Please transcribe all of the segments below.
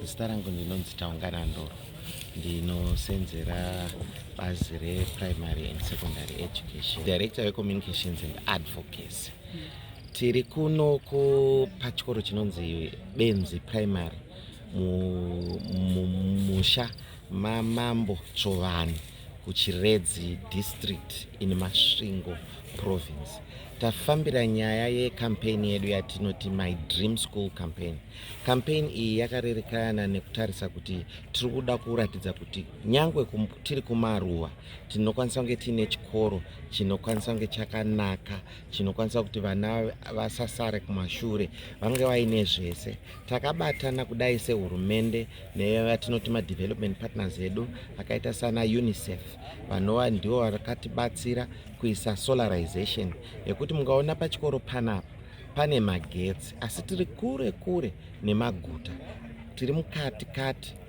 Zita rangu ndinonzi Ndoro, ndinosenzera basa Primary and Secondary Education, Director of Communications and Advocacy. Tiri kuno pachikoro chinonzi Benzi Primary musha mamambo Chovani kuchiredzi district in eMasvingo province. Tafambira nyaya yecampaign yedu yatinoti My Dream School campaign. Campaign iyi yakarerekana nekutarisa kuti tiri kuda kuratidza kuti nyangwe tiri kumaruwa tinokwanisa kunge tine chikoro chinokwanisa kunge chakanaka, chinokwanisa kuti vana vasasare kumashure, vange vaine zvese. Takabatana kudai sehurumende nevatinoti development partners edu akaita sana UNICEF, vanova ndivo vakatibatsira kuisa solarization yekuti mungaona pachikoro panapa pane magetsi, asi tiri kure kure nemaguta, tiri mukati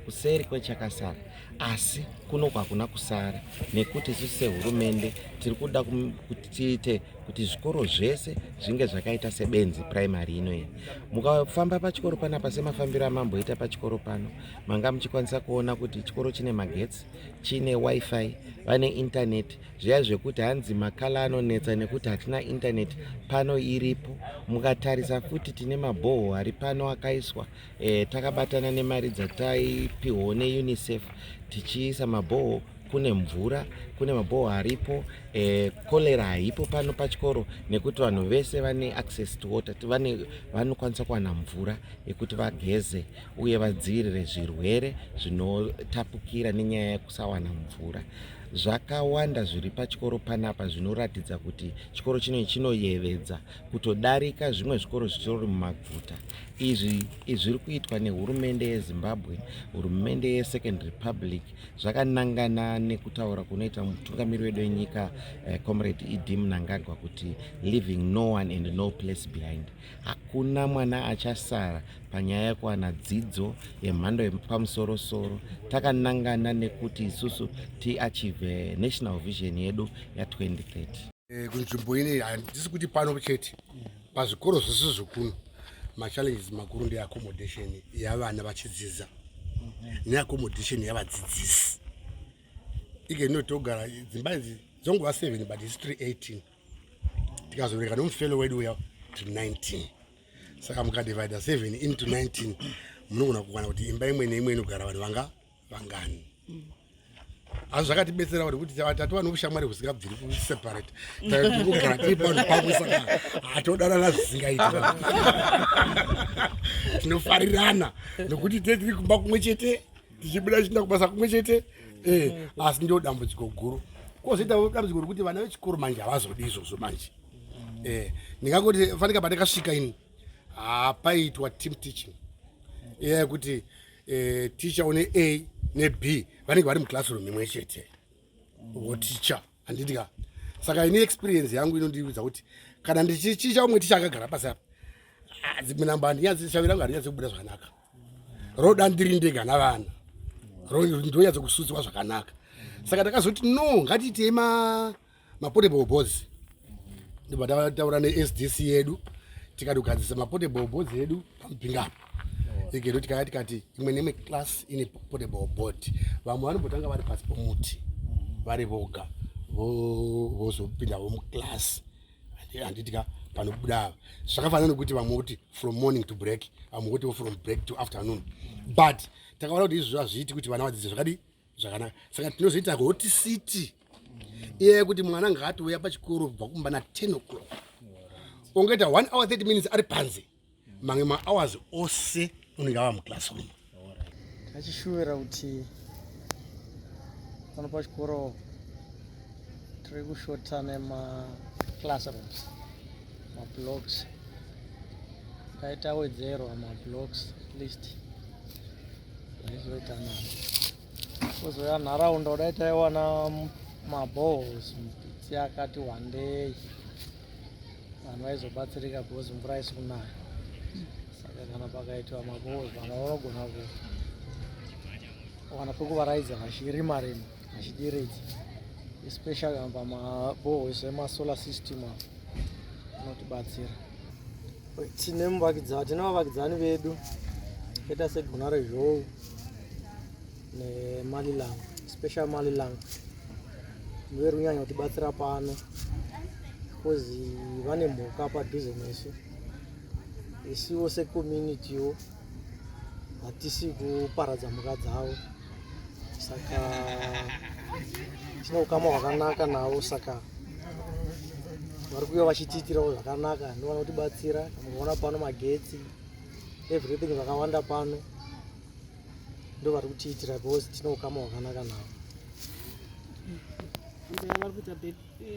kuseri kwechakasara, asi kuno kwakuna kusara nekuti sisi sehurumende tiri kuda kuti tiite kuti zvikoro zvese zvinge zvakaita seBenzi Primary inoyi. Mukafamba pachikoro panapa semafambiro amamboita pachikoro pano, manga muchikwanisa kuona kuti chikoro chine magetsi, chine wifi, vane internet, zviya zvekuti hanzi makala anonetsa nekuti hatina internet pano iripo. Mukatarisa futi tine mabhoho ari pano akaiswa, takabatana nemari dzataipiwo neUNICEF tichiisa mabhoho. Kune mvura, kune mabhoho aripo, kolera haipo pano pachikoro nekuti vanhu vese vane access to water, vanokwanisa kuwana mvura yekuti vageze uye vadzivirire zvirwere zvinotapukira nenyaya yekusawana mvura. Zvakawanda zviri pachikoro panapa zvinoratidza kuti chikoro chinoyevedza kutodarika zvimwe zvikoro zvitori mumaguta. Izvi zviri kuitwa nehurumende yeZimbabwe, hurumende yeSecond Republic, zvakanangana nekutaura kunoita mutungamiri wedu wenyika Comrade Idi Mnangagwa kuti leaving no one and no place behind. Hakuna mwana achasara panyaya yekuwana dzidzo yemhando yepamusoro-soro. Takanangana nekuti isusu tiachieve national vision yedu ya2030. Kunzvimbo ine handisi kuti pano chete, pazvikoro zvese zvikuno machallenges makuru ndeaccommodation yavana vachidzidza neaccommodation yavadzidzisi. Ike inotogara dzimba idzi dzongova 7 but it's 318, tikazoreka nomufelo wedu uya to 19. Saka mukadivida 7 into 19 munogona kuwana kuti imba imwe neimwe inogara vanhu vangani. Asi zvakatibetsera kuti tatova noushamwari husingabviri kuseparate, tikugara tiri panhu pamwe, saka hatodanana zvisingaita. Tinofarirana nokuti tiri kumba kumwe chete, tichibuda tichienda kubasa kumwe chete. Asi ndio dambudziko guru. Kwozoitawo dambudziko rokuti vana vechikoro manje havazodi izvozvo manje. Ndingangoti fanika pandakasvika ini paitwa team teaching yekuti teacher une A neB vanenge vari muclassroom imwe chete woticha handitika. Saka ini experience yangu inondiudza kuti kana ndichichicha umwe ticha akagara pasi apa, dzimwe namba handinyatsishavira rangu handinyatsikubuda zvakanaka, roda ndiri ndega navana, ndonyatsa kusutswa zvakanaka. Saka takazoti no, ngatiitei maportable boards. Ndibva tataura neSDC yedu tikati kugadzisa maportable boards edu pamupingapo. Ikero tikati imwe nemwe class ine portable board, vamwe vanombotanga vari pasi pomuti vari voga vozopindawo muclass. Handitika panobuda zvakafanana nokuti vamwe kuti from morning to break, vamwe kuti from break to afternoon, but takaona kuti izvi zvazviiti kuti vana vadzidze zvakadi zvakanaka. Saka tinozoita hoti city iye kuti mwana ngaatouya pachikoro kubva kumba na 10 o'clock, ongoita 1 hour 30 minutes ari panze, mamwe mahours ose unenge ava muclassroom. Tachishuvira kuti pano pachikoro tiri kushota nemaclassrooms, mablocks. Taita wedzerwa mablocks list zvizoita nani. Kuzoya nharaunda kudai taiwana mabohos mupitsi akati wandei, vanhu vaizobatsirika because mvura isi kunaya. Saka kana pakaitwa mabohos vanhu vanogona kuwana pekuvaraidza vachirima vachidiridza, especially pamabohos emasolar system anotibatsira. Tine vavakidzani vedu Kita seguna rezhou nemalilang, special malilang. Verunyanya kutibatsira pano kozi vane mhuka padhuze nesu. Isiwo secommunitywo hatisi kuparadza mhuka dzavo, saka tine ukama hwakanaka navo, saka vari kuuya vachitiitirawo zvakanaka. Ndovana kutibatsira, munoona pano magetsi, everything vakawanda pano ndo vari kutiitira because tine ukama hwakanaka navo.